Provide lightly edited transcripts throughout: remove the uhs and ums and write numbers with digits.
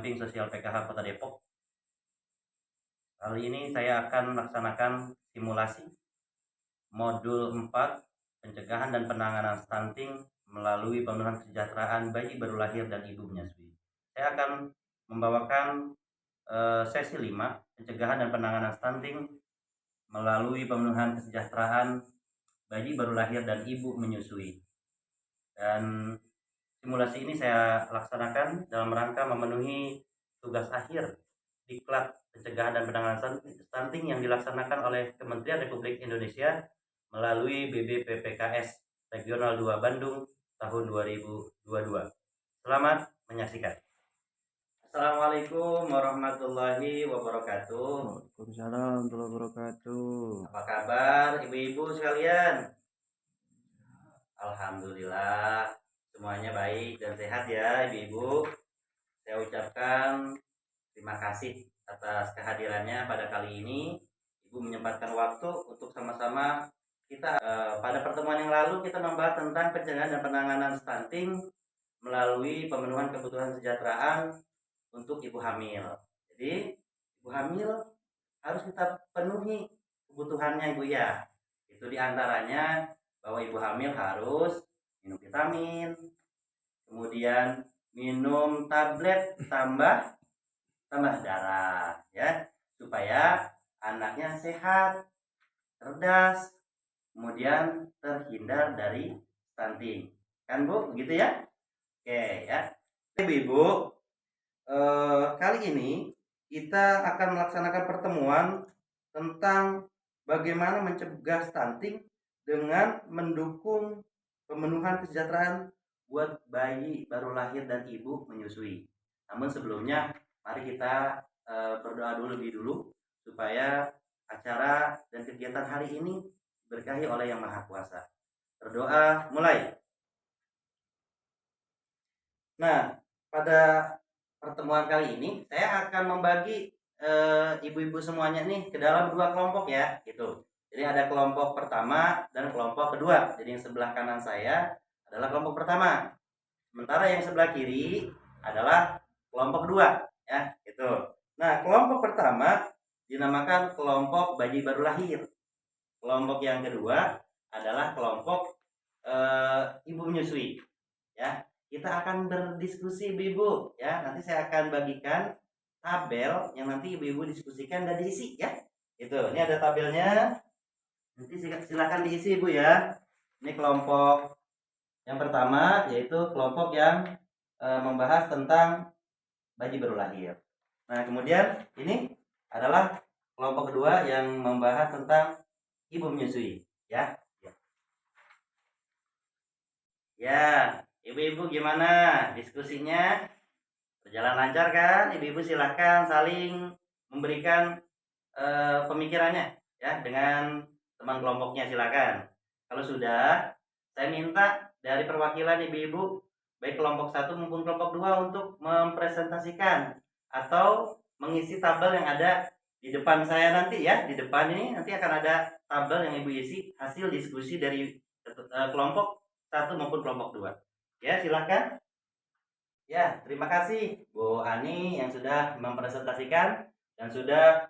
pendamping sosial PKH Kota Depok. Kali ini saya akan melaksanakan simulasi modul 4 pencegahan dan penanganan stunting melalui pemenuhan kesejahteraan bayi baru lahir dan ibu menyusui. Saya akan membawakan sesi 5 pencegahan dan penanganan stunting melalui pemenuhan kesejahteraan bayi baru lahir dan ibu menyusui. Dan simulasi ini saya laksanakan dalam rangka memenuhi tugas akhir Diklat Pencegahan dan Penanganan Stunting yang dilaksanakan oleh Kementerian Republik Indonesia melalui BBPPKS Regional 2 Bandung tahun 2022. Selamat menyaksikan. Assalamualaikum warahmatullahi wabarakatuh. Waalaikumsalam warahmatullahi wabarakatuh. Apa kabar ibu-ibu sekalian? Alhamdulillah semuanya baik dan sehat ya ibu-ibu. Saya ucapkan terima kasih atas kehadirannya pada kali ini. Ibu menyempatkan waktu untuk sama-sama kita pada pertemuan yang lalu kita membahas tentang pencegahan dan penanganan stunting melalui pemenuhan kebutuhan kesejahteraan untuk ibu hamil. Jadi ibu hamil harus kita penuhi kebutuhannya ibu ya. Itu diantaranya bahwa ibu hamil harus minum vitamin, kemudian minum tablet tambah darah ya, supaya anaknya sehat, cerdas, kemudian terhindar dari stunting. Kan Bu, begitu ya? Oke ya. Ibu-ibu, kali ini kita akan melaksanakan pertemuan tentang bagaimana mencegah stunting dengan mendukung pemenuhan kesejahteraan buat bayi baru lahir dan ibu menyusui. Namun sebelumnya mari kita berdoa lebih dulu supaya acara dan kegiatan hari ini diberkahi oleh Yang Maha Kuasa. Berdoa mulai. Nah, pada pertemuan kali ini saya akan membagi ibu-ibu semuanya nih ke dalam 2 kelompok ya, gitu. Jadi ada kelompok pertama dan kelompok kedua. Jadi yang sebelah kanan saya adalah kelompok pertama. Sementara yang sebelah kiri adalah kelompok kedua, ya, gitu. Nah, kelompok pertama dinamakan kelompok bayi baru lahir. Kelompok yang kedua adalah kelompok ibu menyusui, ya. Kita akan berdiskusi ibu-ibu, ya. Nanti saya akan bagikan tabel yang nanti ibu-ibu diskusikan dan diisi, ya. Itu. Ini ada tabelnya. Nanti silakan diisi ibu ya. Ini kelompok yang pertama yaitu kelompok yang membahas tentang bayi baru lahir. Nah, kemudian ini adalah kelompok kedua yang membahas tentang ibu menyusui, ya. Ya, ibu-ibu gimana diskusinya? Berjalan lancar kan? Ibu-ibu silahkan saling memberikan pemikirannya ya dengan teman kelompoknya, silakan. Kalau sudah, saya minta dari perwakilan ibu-ibu baik kelompok 1 maupun kelompok 2 untuk mempresentasikan atau mengisi tabel yang ada di depan saya nanti ya. Di depan ini nanti akan ada tabel yang ibu isi hasil diskusi dari kelompok 1 maupun kelompok 2. Ya, silakan. Ya, terima kasih Bu Ani yang sudah mempresentasikan dan sudah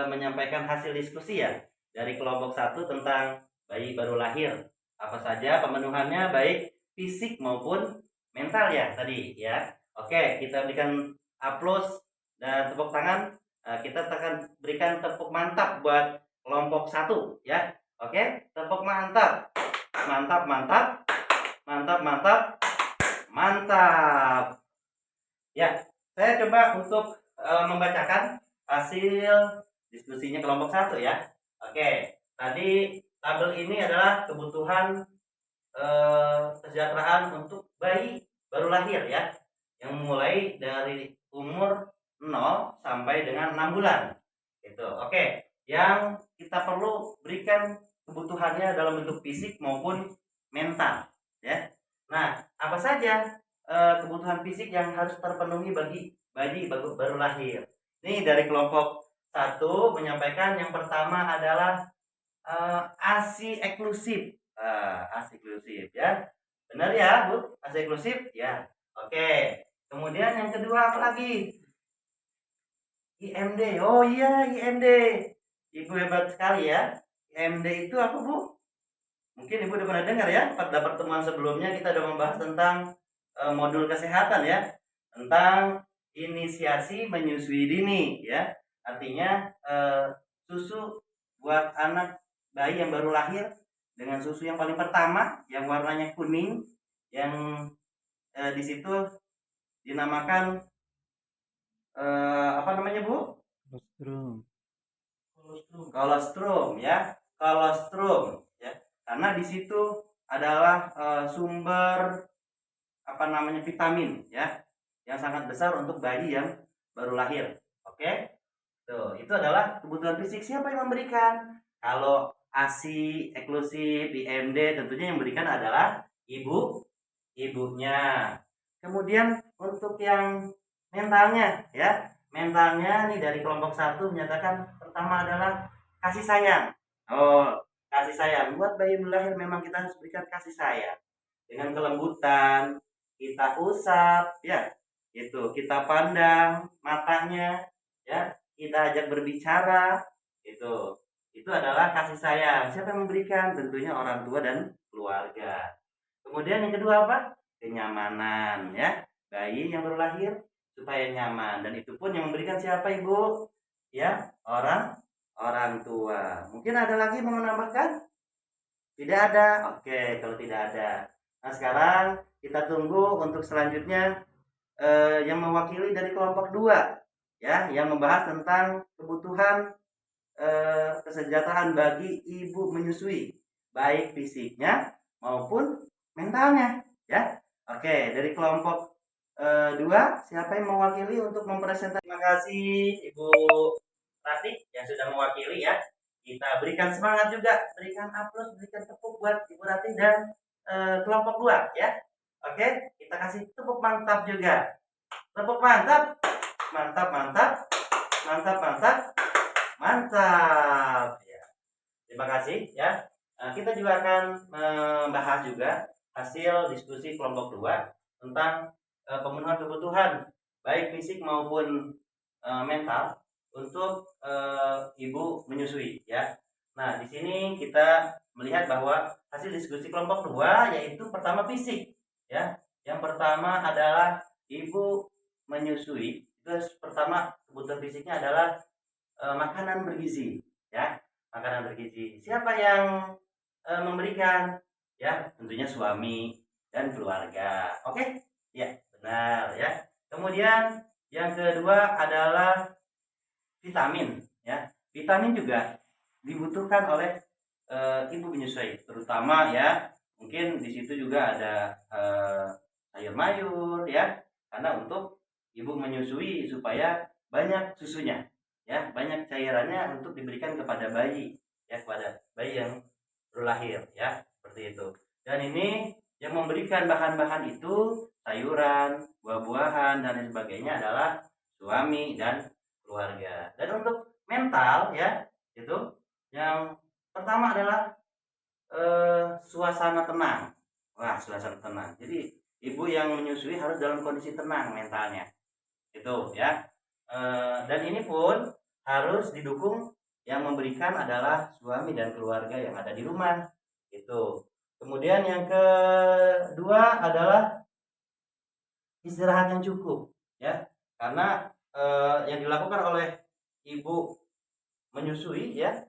menyampaikan hasil diskusi ya dari kelompok 1 tentang bayi baru lahir. Apa saja pemenuhannya baik fisik maupun mental ya tadi ya. Oke, kita berikan aplaus dan tepuk tangan. Kita akan berikan tepuk mantap buat kelompok 1 ya. Oke, tepuk mantap. Mantap, mantap. Mantap, mantap. Mantap. Ya, saya coba untuk membacakan hasil diskusinya kelompok 1 ya. Oke, tadi tabel ini adalah kebutuhan kesejahteraan untuk bayi baru lahir ya, yang mulai dari umur 0 sampai dengan 6 bulan. Gitu. Oke, yang kita perlu berikan kebutuhannya dalam bentuk fisik maupun mental ya. Nah, apa saja kebutuhan fisik yang harus terpenuhi bagi bayi baru lahir? Ini dari kelompok 1 menyampaikan yang pertama adalah ASI eksklusif. ASI eksklusif ya. Benar ya, Bu? ASI eksklusif? Ya. Oke. Kemudian yang kedua apa lagi? IMD. Oh iya, IMD. Ibu hebat sekali ya. IMD itu apa, Bu? Mungkin Ibu udah pernah dengar ya, pada pertemuan sebelumnya kita udah membahas tentang modul kesehatan ya, tentang inisiasi menyusui dini ya. Artinya susu buat anak bayi yang baru lahir dengan susu yang paling pertama yang warnanya kuning, yang di situ dinamakan apa namanya, Bu? Colostrum. Kolostrum ya, kolostrum ya. Karena di situ adalah sumber apa namanya vitamin ya, yang sangat besar untuk bayi yang baru lahir. Oke, tuh itu adalah kebutuhan fisik. Siapa yang memberikan? Kalau ASI, eksklusif, IMD tentunya yang memberikan adalah ibunya. Kemudian untuk yang mentalnya ya, mentalnya nih dari kelompok satu menyatakan pertama adalah kasih sayang. Oh, kasih sayang buat bayi yang lahir memang kita harus berikan kasih sayang dengan kelembutan, kita usap ya, itu kita pandang matanya ya, kita ajak berbicara, itu adalah kasih sayang. Siapa yang memberikan? Tentunya orang tua dan keluarga. Kemudian yang kedua apa? Kenyamanan ya, bayi yang baru lahir supaya nyaman, dan itu pun yang memberikan siapa, Ibu? Ya, orang orang tua. Mungkin ada lagi mau menambahkan? Tidak ada. Oke, kalau tidak ada. Nah, sekarang kita tunggu untuk selanjutnya yang mewakili dari kelompok 2 ya, yang membahas tentang kebutuhan kesejahteraan bagi ibu menyusui, baik fisiknya maupun mentalnya ya. Oke, dari kelompok 2 siapa yang mewakili untuk mempresentasikan? Terima kasih Ibu Rati yang sudah mewakili ya. Kita berikan semangat juga, berikan aplaus, berikan tepuk buat Ibu Rati dan kelompok 2 ya. Oke, kita kasih tepuk mantap juga. Tepuk mantap. Mantap, mantap. Mantap, mantap. Mantap. Ya. Terima kasih ya. Kita juga akan membahas juga hasil diskusi kelompok 2 tentang pemenuhan kebutuhan baik fisik maupun mental untuk ibu menyusui ya. Nah, di sini kita melihat bahwa hasil diskusi kelompok 2 yaitu pertama fisik ya. Yang pertama adalah ibu menyusui. Terus pertama kebutuhan fisiknya adalah makanan bergizi ya. Makanan bergizi. Siapa yang memberikan? Ya, tentunya suami dan keluarga. Oke? Ya, benar ya. Kemudian yang kedua adalah vitamin ya. Vitamin juga dibutuhkan oleh ibu menyusui, terutama ya. Mungkin di situ juga ada sayur mayur ya. Karena untuk ibu menyusui supaya banyak susunya ya, banyak cairannya untuk diberikan kepada bayi ya, kepada bayi yang baru lahir ya, seperti itu. Dan ini yang memberikan bahan-bahan itu sayuran, buah-buahan dan lain sebagainya adalah suami dan keluarga. Dan untuk mental ya, itu yang pertama adalah suasana tenang. Wah, suasana tenang. Jadi ibu yang menyusui harus dalam kondisi tenang mentalnya. Itu ya. Dan ini pun harus didukung, yang memberikan adalah suami dan keluarga yang ada di rumah. Itu. Kemudian yang kedua adalah istirahat yang cukup ya. Karena yang dilakukan oleh ibu menyusui ya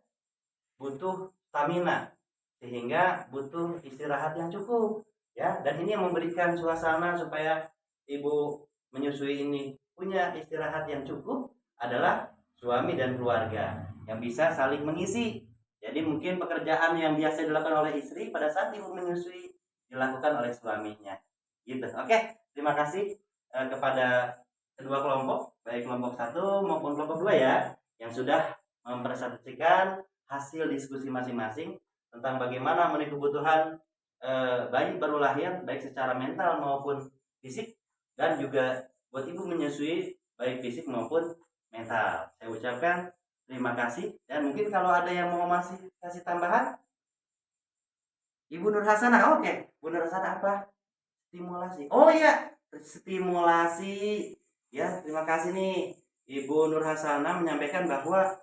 butuh stamina, sehingga butuh istirahat yang cukup ya. Dan ini yang memberikan suasana supaya ibu menyusui ini punya istirahat yang cukup adalah suami dan keluarga yang bisa saling mengisi. Jadi mungkin pekerjaan yang biasa dilakukan oleh istri pada saat ibu menyusui dilakukan oleh suaminya gitu. Oke, terima kasih kepada kedua kelompok, baik kelompok 1 maupun kelompok 2 ya, yang sudah mempresentasikan hasil diskusi masing-masing tentang bagaimana memenuhi kebutuhan bayi baru lahir baik secara mental maupun fisik, dan juga buat ibu menyusui baik fisik maupun mental. Saya ucapkan terima kasih, dan mungkin kalau ada yang mau masih kasih tambahan, Ibu Nur Hasanah. Oke, Bu Nur Hasanah apa? Stimulasi. Oh iya, stimulasi ya. Terima kasih nih Ibu Nur Hasanah menyampaikan bahwa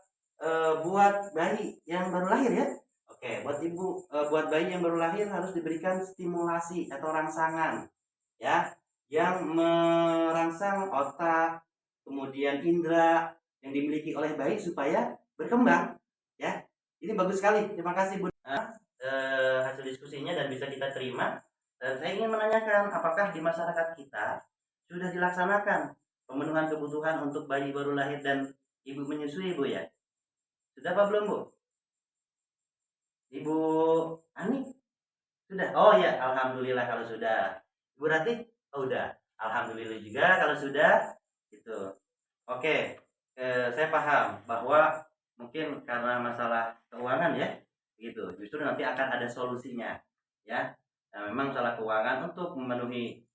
buat bayi yang baru lahir ya. Oke, buat bayi yang baru lahir harus diberikan stimulasi atau rangsangan ya, yang merangsang otak, kemudian indera yang dimiliki oleh bayi supaya berkembang ya. Ini bagus sekali. Terima kasih Bu. Hasil diskusinya dan bisa kita terima. Dan saya ingin menanyakan, apakah di masyarakat kita sudah dilaksanakan pemenuhan kebutuhan untuk bayi baru lahir dan ibu menyusui, Bu ya? Sudah apa belum, Bu? Ibu Ani? Sudah. Oh ya, alhamdulillah kalau sudah. Ibu Rati? Oh udah. Alhamdulillah juga kalau sudah. Gitu. Oke. Saya paham bahwa mungkin karena masalah keuangan ya, gitu. Justru nanti akan ada solusinya, ya. Nah, memang masalah keuangan untuk memenuhi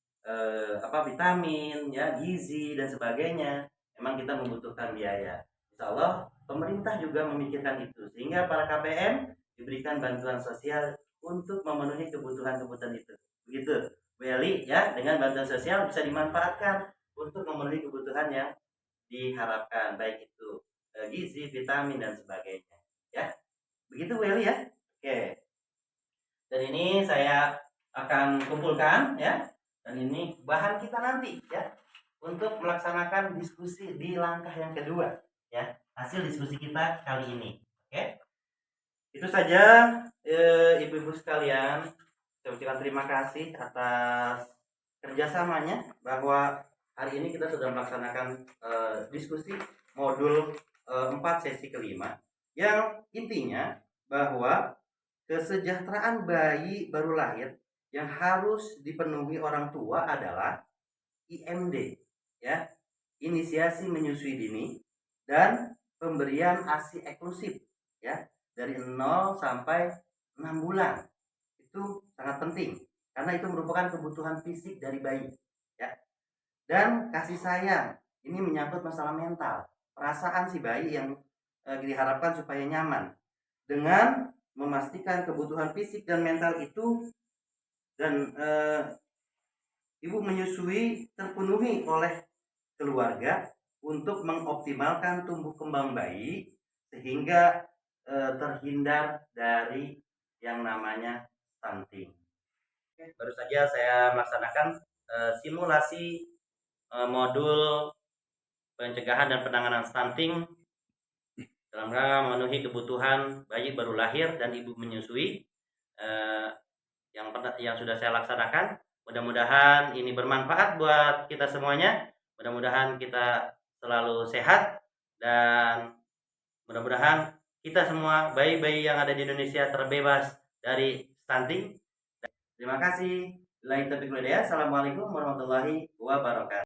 vitamin, ya, gizi dan sebagainya, memang kita membutuhkan biaya. Insya Allah pemerintah juga memikirkan itu sehingga para KPM diberikan bantuan sosial untuk memenuhi kebutuhan-kebutuhan itu. Begitu, Bu Eli, ya, dengan bantuan sosial bisa dimanfaatkan untuk memenuhi kebutuhan yang diharapkan, baik itu gizi, vitamin dan sebagainya. Ya, begitu Bu Eli ya. Oke. Dan ini saya akan kumpulkan ya. Dan ini bahan kita nanti ya untuk melaksanakan diskusi di langkah yang kedua ya. Hasil diskusi kita kali ini. Oke. Itu saja ibu-ibu sekalian. Saya ucapkan terima kasih atas kerjasamanya bahwa hari ini kita sudah melaksanakan diskusi modul 4 sesi kelima yang intinya bahwa kesejahteraan bayi baru lahir yang harus dipenuhi orang tua adalah IMD ya, inisiasi menyusui dini dan pemberian ASI eksklusif ya dari 0 sampai 6 bulan. Itu sangat penting karena itu merupakan kebutuhan fisik dari bayi ya. Dan kasih sayang ini menyangkut masalah mental, perasaan si bayi yang diharapkan supaya nyaman dengan memastikan kebutuhan fisik dan mental itu dan ibu menyusui terpenuhi oleh keluarga untuk mengoptimalkan tumbuh kembang bayi sehingga terhindar dari yang namanya stunting. Baru saja saya melaksanakan simulasi modul pencegahan dan penanganan stunting dalam rangka memenuhi kebutuhan bayi baru lahir dan ibu menyusui yang sudah saya laksanakan. Mudah-mudahan ini bermanfaat buat kita semuanya. Mudah-mudahan kita selalu sehat dan mudah-mudahan kita semua bayi-bayi yang ada di Indonesia terbebas dari stunting. Terima kasih. Assalamualaikum warahmatullahi wabarakatuh.